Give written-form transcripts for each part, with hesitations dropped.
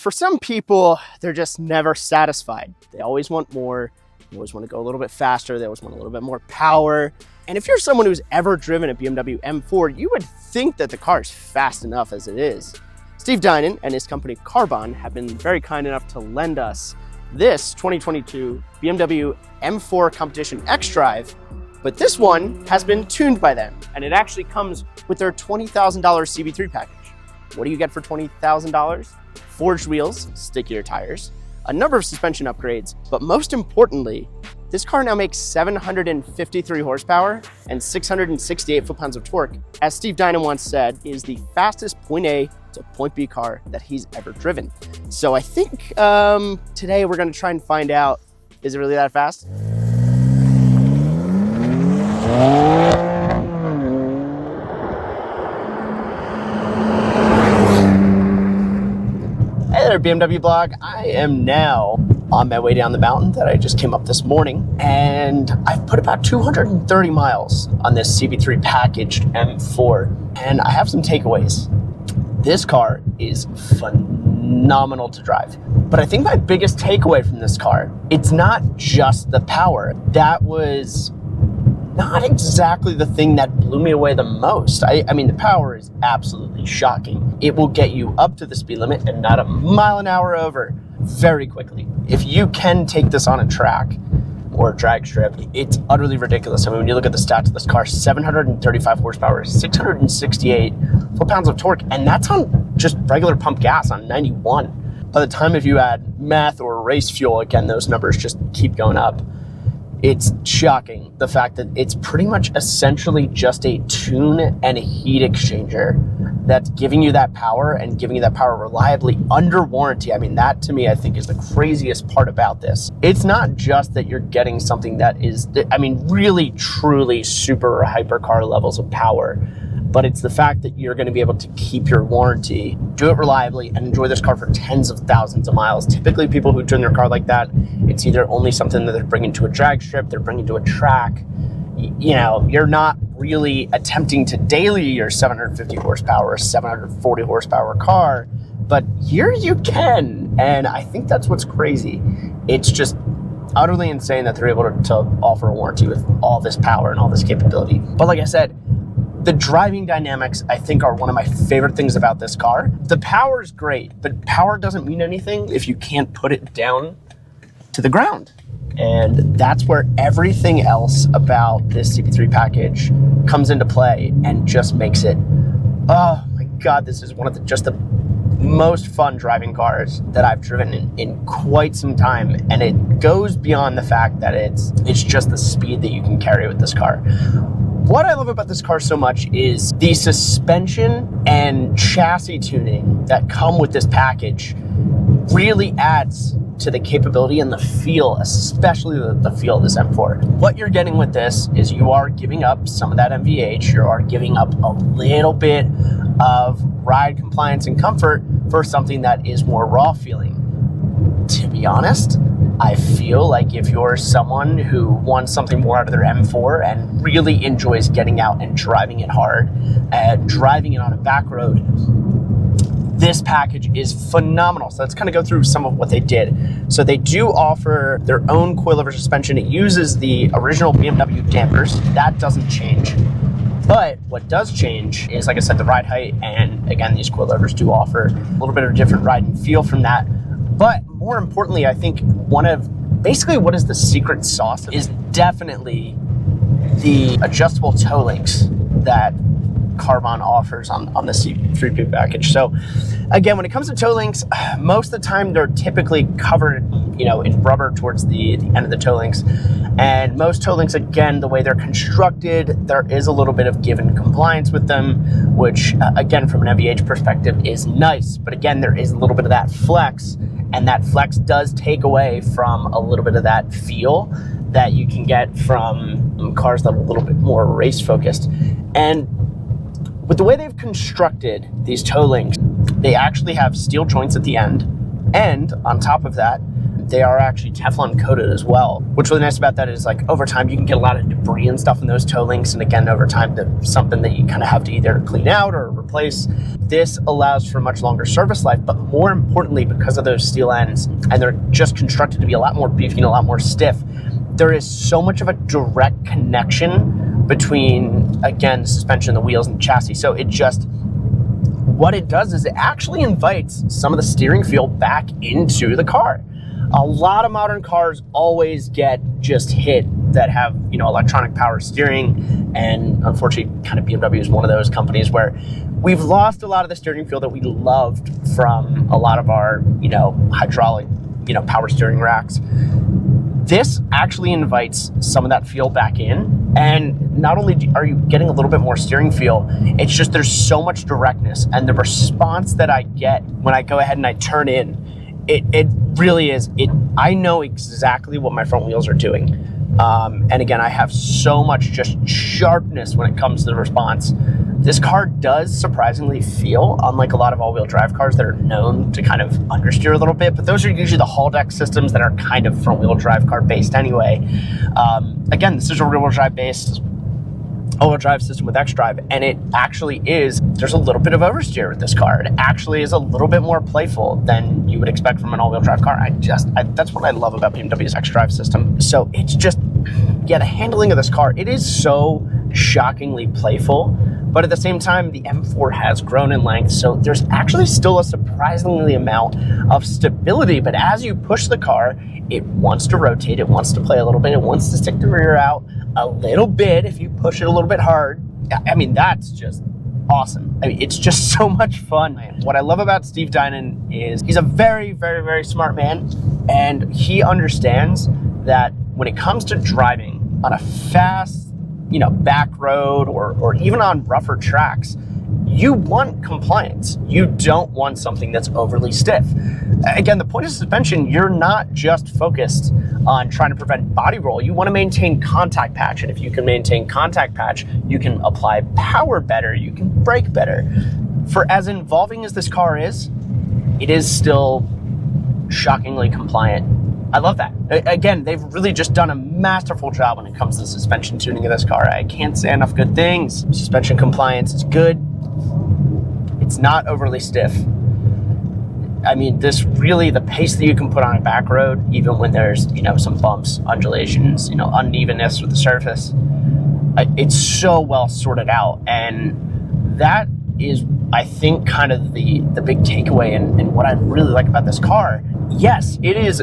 For some people, they're just never satisfied. They always want more. They always want to go a little bit faster. They always want a little bit more power. And if you're someone who's ever driven a BMW M4, you would think that the car is fast enough as it is. Steve Dinan and his company Carbahn have been very kind enough to lend us this 2022 BMW M4 Competition xDrive, but this one has been tuned by them, and it actually comes with their $20,000 CB3 package. What do you get for $20,000? Forged wheels, stickier tires, a number of suspension upgrades, but most importantly, this car now makes 753 horsepower and 668 foot-pounds of torque. As Steve Dinan once said, is the fastest point A to point B car that he's ever driven. So I think today we're gonna try and find out, is it really that fast? Hey there, BMW blog. I am now on my way down the mountain that I just came up this morning, and I've put about 230 miles on this CB3 Packaged M4, and I have some takeaways. This car is phenomenal to drive, but I think my biggest takeaway from this car, it's not just the power. That was not exactly the thing that blew me away the most. I mean, the power is absolutely shocking. It will get you up to the speed limit and not a mile an hour over very quickly. If you can take this on a track or a drag strip, it's utterly ridiculous. I mean, when you look at the stats of this car, 735 horsepower, 668 foot-pounds of torque, and that's on just regular pump gas on 91. By the time if you add meth or race fuel, again, those numbers just keep going up. It's shocking, the fact that it's pretty much essentially just a tune and a heat exchanger that's giving you that power and giving you that power reliably under warranty. I mean, that to me, I think is the craziest part about this. It's not just that you're getting something that is, I mean, really, truly super hypercar levels of power, but it's the fact that you're going to be able to keep your warranty, do it reliably, and enjoy this car for tens of thousands of miles. Typically, people who turn their car like that, it's either only something that they're bringing to a drag strip, they're bringing to a track. You know, you're not really attempting to daily your 750 horsepower, 740 horsepower car, but here you can. And I think that's what's crazy. It's just utterly insane that they're able to offer a warranty with all this power and all this capability. But like I said, the driving dynamics, I think, are one of my favorite things about this car. The power is great, but power doesn't mean anything if you can't put it down to the ground. And that's where everything else about this CB3 package comes into play and just makes it, oh my God, this is one of the most fun driving cars that I've driven in quite some time. And it goes beyond the fact that it's just the speed that you can carry with this car. What I love about this car so much is the suspension and chassis tuning that come with this package really adds to the capability and the feel, especially the feel of this M4. What you're getting with this is you are giving up some of that MVH, you are giving up a little bit of ride compliance and comfort for something that is more raw feeling. To be honest, I feel like if you're someone who wants something more out of their M4 and really enjoys getting out and driving it hard, driving it on a back road, this package is phenomenal. So let's kind of go through some of what they did. So they do offer their own coilover suspension. It uses the original BMW dampers. That doesn't change. But what does change is, like I said, the ride height. And again, these coilovers do offer a little bit of a different ride and feel from that. But more importantly, I think basically what is the secret sauce is definitely the adjustable toe links that Carbahn offers on the CB3 package. So again, when it comes to toe links, most of the time they're typically covered, you know, in rubber towards the end of the toe links. And most toe links, again, the way they're constructed, there is a little bit of give and compliance with them, which again, from an MVH perspective is nice. But again, there is a little bit of that flex, and that flex does take away from a little bit of that feel that you can get from cars that are a little bit more race focused. And with the way they've constructed these toe links, they actually have steel joints at the end. And on top of that, they are actually Teflon coated as well. What's really nice about that is like over time you can get a lot of debris and stuff in those toe links, and again over time that's something that you kind of have to either clean out or replace. This allows for much longer service life, but more importantly, because of those steel ends, and they're just constructed to be a lot more beefy and a lot more stiff, there is so much of a direct connection between, again, the suspension, the wheels, and the chassis. So it just, what it does is it actually invites some of the steering feel back into the car. A lot of modern cars always get just hit that have, you know, electronic power steering, and unfortunately kind of BMW is one of those companies where we've lost a lot of the steering feel that we loved from a lot of our, you know, hydraulic, you know, power steering racks. This actually invites some of that feel back in, and not only are you getting a little bit more steering feel, it's just there's so much directness, and the response that I get when I go ahead and I turn in, it really is, I know exactly what my front wheels are doing. And again, I have so much just sharpness when it comes to the response. This car does surprisingly feel unlike a lot of all-wheel drive cars that are known to kind of understeer a little bit, but those are usually the Hall deck systems that are kind of front-wheel drive car based anyway. Again, this is a rear-wheel drive based all-wheel drive system with xDrive, and it actually is, there's a little bit of oversteer with this car. It actually is a little bit more playful than you would expect from an all-wheel drive car. That's what I love about BMW's xDrive system. So it's just, yeah, the handling of this car, it is so shockingly playful, but at the same time, the M4 has grown in length, so there's actually still a surprisingly amount of stability, but as you push the car, it wants to rotate, it wants to play a little bit, it wants to stick the rear out a little bit if you push it a little bit hard. I mean, that's just awesome. I mean, it's just so much fun. What I love about Steve Dinan is he's a very, very, very smart man, and he understands that when it comes to driving on a fast, you know, back road or even on rougher tracks, you want compliance. You don't want something that's overly stiff. Again, the point of suspension, you're not just focused on trying to prevent body roll. You want to maintain contact patch, and if you can maintain contact patch, you can apply power better, you can brake better. For as involving as this car is, it is still shockingly compliant. I love that. Again, they've really just done a masterful job when it comes to the suspension tuning of this car. I can't say enough good things. Suspension compliance is good. It's not overly stiff. I mean, this really, the pace that you can put on a back road, even when there's, you know, some bumps, undulations, you know, unevenness with the surface, it's so well sorted out. And that is, I think, kind of the big takeaway and what I really like about this car. Yes, it is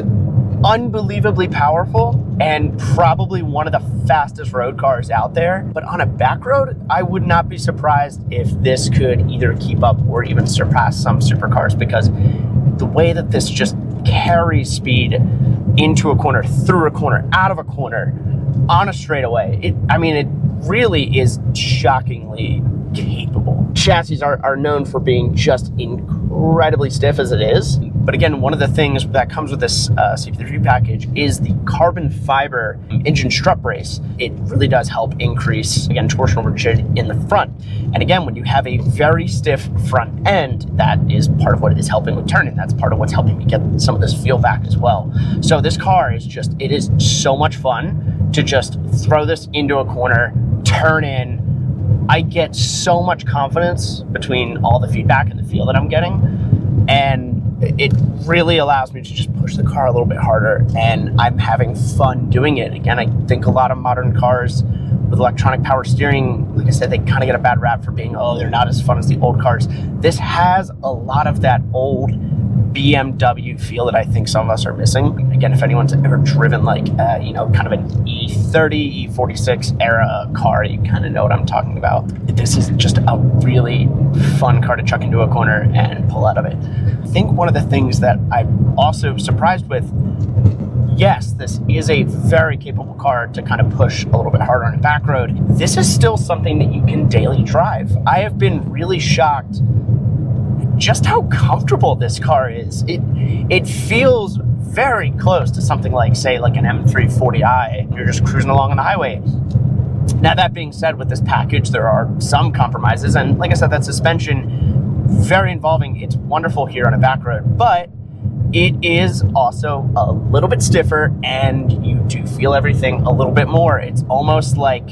unbelievably powerful and probably one of the fastest road cars out there, but on a back road, I would not be surprised if this could either keep up or even surpass some supercars, because the way that this just carries speed into a corner, through a corner, out of a corner, on a straightaway, it really is shockingly capable. Chassis are known for being just incredibly stiff as it is. But again, one of the things that comes with this CB3 package is the carbon fiber engine strut brace. It really does help increase, again, torsional rigidity in the front. And again, when you have a very stiff front end, that is part of what is helping with turning. That's part of what's helping me get some of this feel back as well. So this car is just, it is so much fun to just throw this into a corner, turn in. I get so much confidence between all the feedback and the feel that I'm getting. And it really allows me to just push the car a little bit harder, and I'm having fun doing it. Again, I think a lot of modern cars with electronic power steering, like I said, they kind of get a bad rap for being, oh, they're not as fun as the old cars. This has a lot of that old BMW feel that I think some of us are missing. Again, if anyone's ever driven like, you know, kind of an E30, E46 era car, you kind of know what I'm talking about. This is just a really fun car to chuck into a corner and pull out of it. I think one of the things that I'm also surprised with, yes, this is a very capable car to kind of push a little bit harder on a back road. This is still something that you can daily drive. I have been really shocked just how comfortable this car is. It feels very close to something like, say, like an M340i. You're just cruising along on the highway. Now, that being said, with this package, there are some compromises, and like I said, that suspension, very involving. It's wonderful here on a back road, but It is also a little bit stiffer, and you do feel everything a little bit more. It's almost like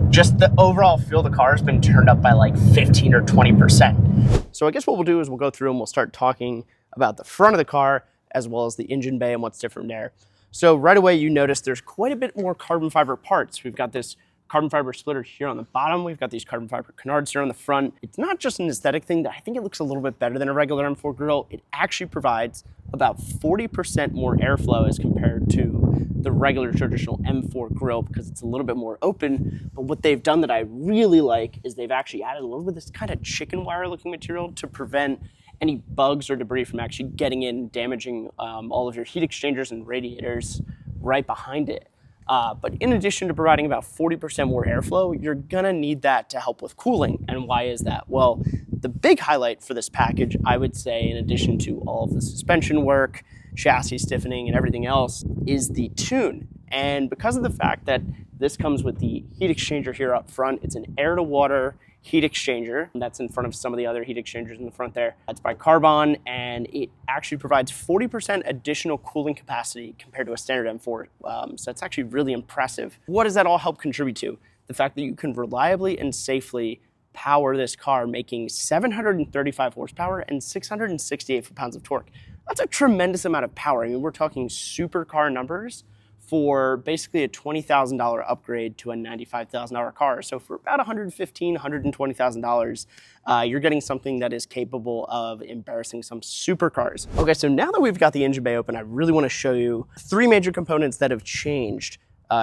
just the overall feel of the car has been turned up by like 15 or 20%. So I guess what we'll do is we'll go through and we'll start talking about the front of the car as well as the engine bay and what's different there. So right away you notice there's quite a bit more carbon fiber parts. We've got this carbon fiber splitter here on the bottom. We've got these carbon fiber canards here on the front. It's not just an aesthetic thing. That I think it looks a little bit better than a regular M4 grille. It actually provides about 40% more airflow as compared to the regular traditional M4 grille because it's a little bit more open. But what they've done that I really like is they've actually added a little bit of this kind of chicken wire looking material to prevent any bugs or debris from actually getting in, damaging all of your heat exchangers and radiators right behind it. But in addition to providing about 40% more airflow, you're gonna need that to help with cooling. And why is that? Well, the big highlight for this package, I would say, in addition to all of the suspension work, chassis stiffening, and everything else, is the tune. And because of the fact that this comes with the heat exchanger here up front, it's an air-to-water heat exchanger. That's in front of some of the other heat exchangers in the front there. That's by Carbahn, and it actually provides 40% additional cooling capacity compared to a standard M4. So it's actually really impressive. What does that all help contribute to? The fact that you can reliably and safely power this car, making 735 horsepower and 668 foot-pounds of torque. That's a tremendous amount of power. I mean, we're talking supercar numbers for basically a $20,000 upgrade to a $95,000 car. So for about $115,000, $120,000, you're getting something that is capable of embarrassing some supercars. Okay, so now that we've got the engine bay open, I really want to show you three major components that have changed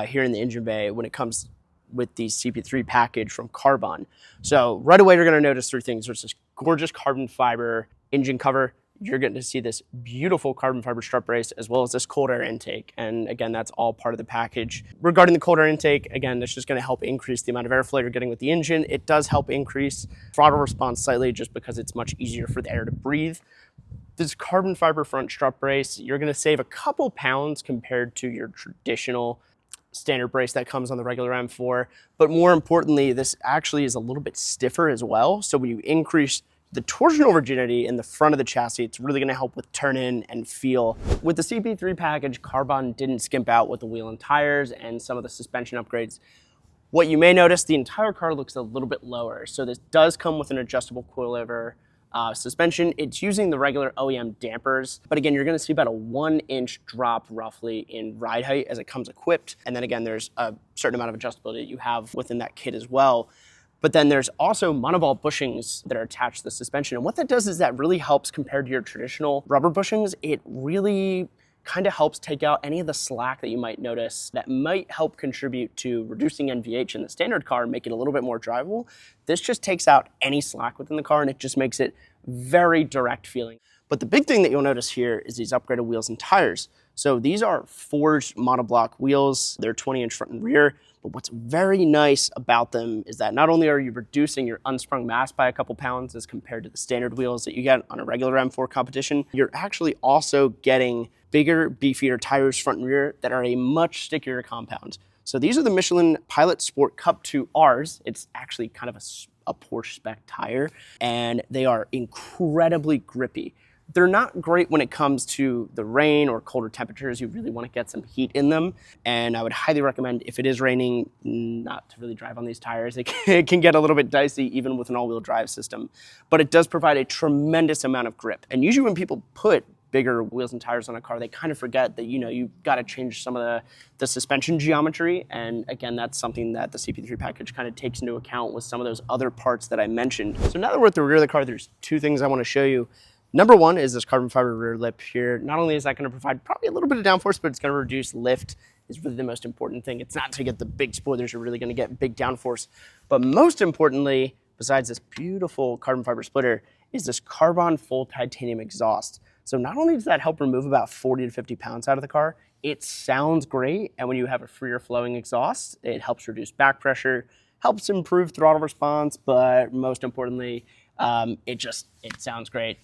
here in the engine bay when it comes with the CB3 package from Carbahn. So right away, you're going to notice three things. There's this gorgeous carbon fiber engine cover. You're going to see this beautiful carbon fiber strut brace as well as this cold air intake. And again, that's all part of the package. Regarding the cold air intake, again, that's just going to help increase the amount of airflow you're getting with the engine. It does help increase throttle response slightly just because it's much easier for the air to breathe. This carbon fiber front strut brace, you're going to save a couple pounds compared to your traditional standard brace that comes on the regular M4. But more importantly, this actually is a little bit stiffer as well. So when you increase the torsional rigidity in the front of the chassis, it's really going to help with turn-in and feel. With the CB3 package, Carbahn didn't skimp out with the wheel and tires and some of the suspension upgrades. What you may notice, the entire car looks a little bit lower. So this does come with an adjustable coilover suspension. It's using the regular OEM dampers, but again, you're going to see about a 1-inch drop roughly in ride height as it comes equipped. And then again, there's a certain amount of adjustability that you have within that kit as well. But then there's also monoball bushings that are attached to the suspension. And what that does is that really helps compared to your traditional rubber bushings. It really kind of helps take out any of the slack that you might notice that might help contribute to reducing NVH in the standard car and make it a little bit more drivable. This just takes out any slack within the car and it just makes it very direct feeling. But the big thing that you'll notice here is these upgraded wheels and tires. So these are forged monoblock wheels. They're 20-inch front and rear. But what's very nice about them is that not only are you reducing your unsprung mass by a couple pounds as compared to the standard wheels that you get on a regular M4 Competition, you're actually also getting bigger, beefier tires front and rear that are a much stickier compound. So these are the Michelin Pilot Sport Cup 2Rs. It's actually kind of a Porsche spec tire, and they are incredibly grippy. They're not great when it comes to the rain or colder temperatures. You really want to get some heat in them. And I would highly recommend, if it is raining, not to really drive on these tires. It can get a little bit dicey even with an all-wheel drive system. But it does provide a tremendous amount of grip. And usually when people put bigger wheels and tires on a car, they kind of forget that, you know, you've got to change some of the suspension geometry. And again, that's something that the CB3 package kind of takes into account with some of those other parts that I mentioned. So now that we're at the rear of the car, there's two things I want to show you. Number one is this carbon fiber rear lip here. Not only is that going to provide probably a little bit of downforce, but it's going to reduce lift is really the most important thing. It's not to get the big spoilers, you're really going to get big downforce. But most importantly, besides this beautiful carbon fiber splitter, is this Carbahn full titanium exhaust. So not only does that help remove about 40 to 50 pounds out of the car, it sounds great. And when you have a freer flowing exhaust, it helps reduce back pressure, helps improve throttle response, but most importantly, it sounds great.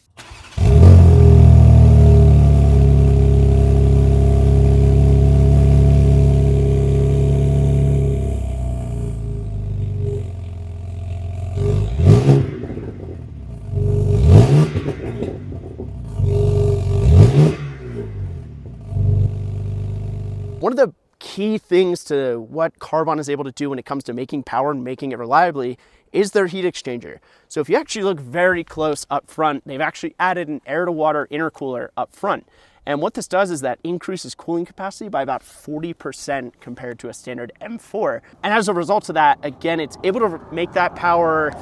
One of the key things to what Carbahn is able to do when it comes to making power and making it reliably is their heat exchanger. So if you actually look very close up front, they've actually added an air-to-water intercooler up front. And what this does is that increases cooling capacity by about 40% compared to a standard M4. And as a result of that, again, it's able to make that power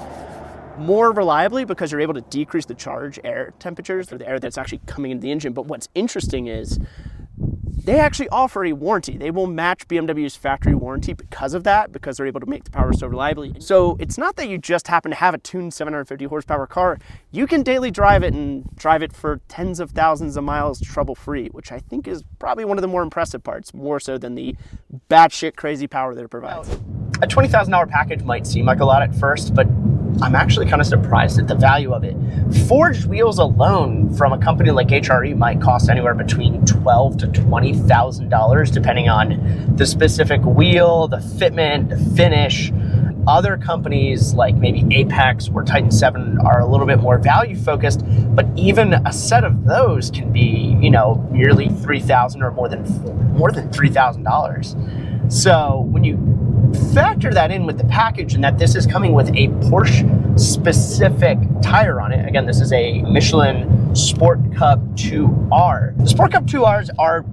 more reliably because you're able to decrease the charge air temperatures for the air that's actually coming into the engine. But what's interesting is they actually offer a warranty. They will match BMW's factory warranty because of that, because they're able to make the power so reliably. So it's not that you just happen to have a tuned 750 horsepower car. You can daily drive it and drive it for tens of thousands of miles trouble-free, which I think is probably one of the more impressive parts, more so than the batshit crazy power that it provides. A $20,000 package might seem like a lot at first, but I'm actually kind of surprised at the value of it. Forged wheels alone from a company like HRE might cost anywhere between $12,000 to $20,000, depending on the specific wheel, the fitment, the finish. Other companies like maybe Apex or Titan 7 are a little bit more value focused, but even a set of those can be, nearly $3,000 or more than $3,000. So when you factor that in with the package and that this is coming with a Porsche specific tire on it. Again, this is a Michelin Sport Cup 2R. The Sport Cup 2Rs are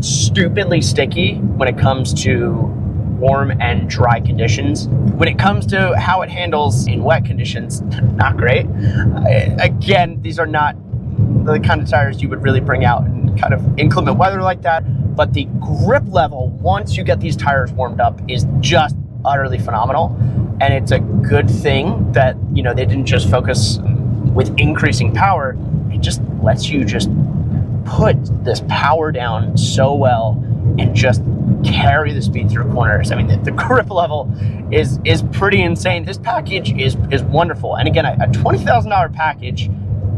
stupidly sticky when it comes to warm and dry conditions. When it comes to how it handles in wet conditions, not great. Again, these are not the kind of tires you would really bring out in kind of inclement weather like that. But the grip level, once you get these tires warmed up, is just utterly phenomenal. And it's a good thing that, they didn't just focus with increasing power. It just lets you just put this power down so well and just carry the speed through corners. I mean, the grip level is pretty insane. This package is wonderful. And again, a $20,000 package,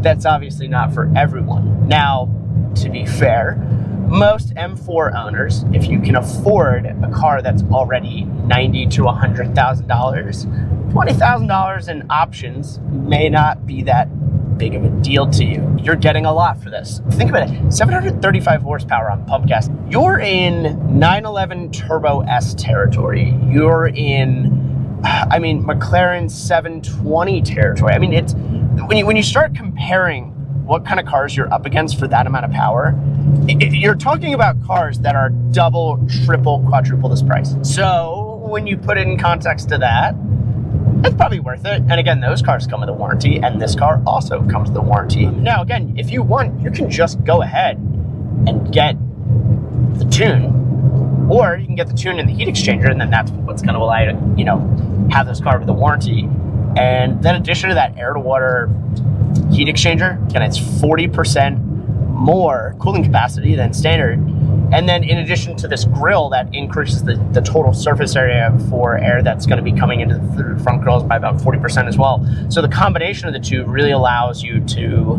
that's obviously not for everyone. Now, to be fair, most M4 owners, if you can afford a car that's already $90,000 to $100,000, $20,000 in options may not be that big of a deal to you. You're getting a lot for this. Think about it, 735 horsepower on pump gas. You're in 911 Turbo S territory. You're in, McLaren 720 territory. I mean, it's when you start comparing what kind of cars you're up against for that amount of power, you're talking about cars that are double, triple, quadruple this price. So when you put it in context to that, it's probably worth it. And again, those cars come with a warranty, and this car also comes with a warranty. Now, again, if you want, you can just go ahead and get the tune, or you can get the tune and the heat exchanger, and then that's what's going to allow you to, have this car with a warranty. And then in addition to that air-to-water heat exchanger, again, it's 40% more cooling capacity than standard. And then in addition to this grille that increases the total surface area for air that's going to be coming into the front grills by about 40% as well. So the combination of the two really allows you to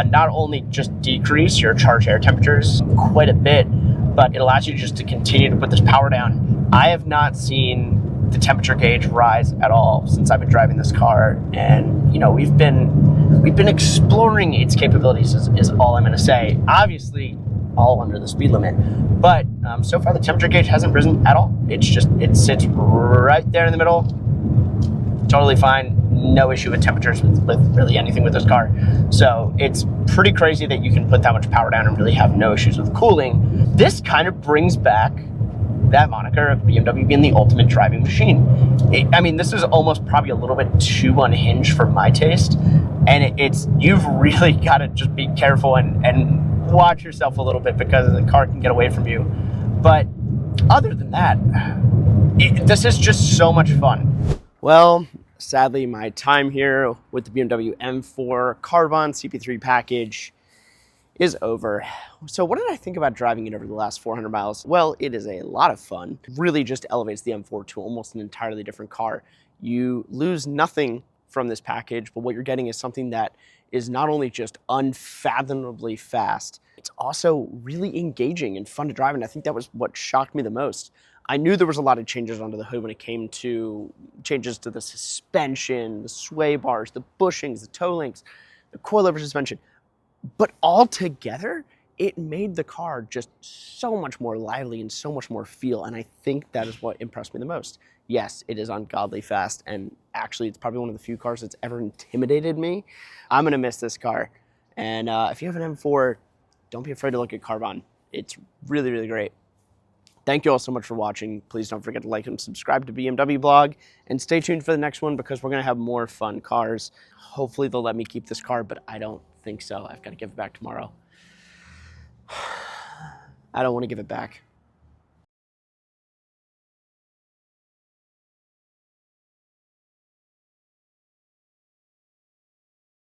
not only just decrease your charge air temperatures quite a bit, but it allows you just to continue to put this power down. I have not seen the temperature gauge rise at all since I've been driving this car, and we've been exploring its capabilities is all I'm going to say. Obviously all under the speed limit, but so far the temperature gauge hasn't risen at all. It sits right there in the middle, totally fine, no issue with temperatures with really anything with this car. So it's pretty crazy that you can put that much power down and really have no issues with cooling. This kind of brings back that moniker of BMW being the ultimate driving machine. This is almost probably a little bit too unhinged for my taste, and you've really got to just be careful and watch yourself a little bit because the car can get away from you. But other than that, this is just so much fun. Well, sadly, my time here with the BMW M4 Carbahn CB3 package is over. So what did I think about driving it over the last 400 miles? Well, it is a lot of fun. Really just elevates the M4 to almost an entirely different car. You lose nothing from this package, but what you're getting is something that is not only just unfathomably fast, it's also really engaging and fun to drive, and I think that was what shocked me the most. I knew there was a lot of changes under the hood when it came to changes to the suspension, the sway bars, the bushings, the toe links, the coilover suspension, but all together, it made the car just so much more lively and so much more feel, and I think that is what impressed me the most. Yes, it is ungodly fast, and actually it's probably one of the few cars that's ever intimidated me. I'm gonna miss this car, and if you have an M4, don't be afraid to look at Carbahn. It's really, really great. Thank you all so much for watching. Please don't forget to like and subscribe to BMW Blog, and stay tuned for the next one because we're gonna have more fun cars. Hopefully they'll let me keep this car, but I don't think so. I've got to give it back tomorrow. I don't want to give it back.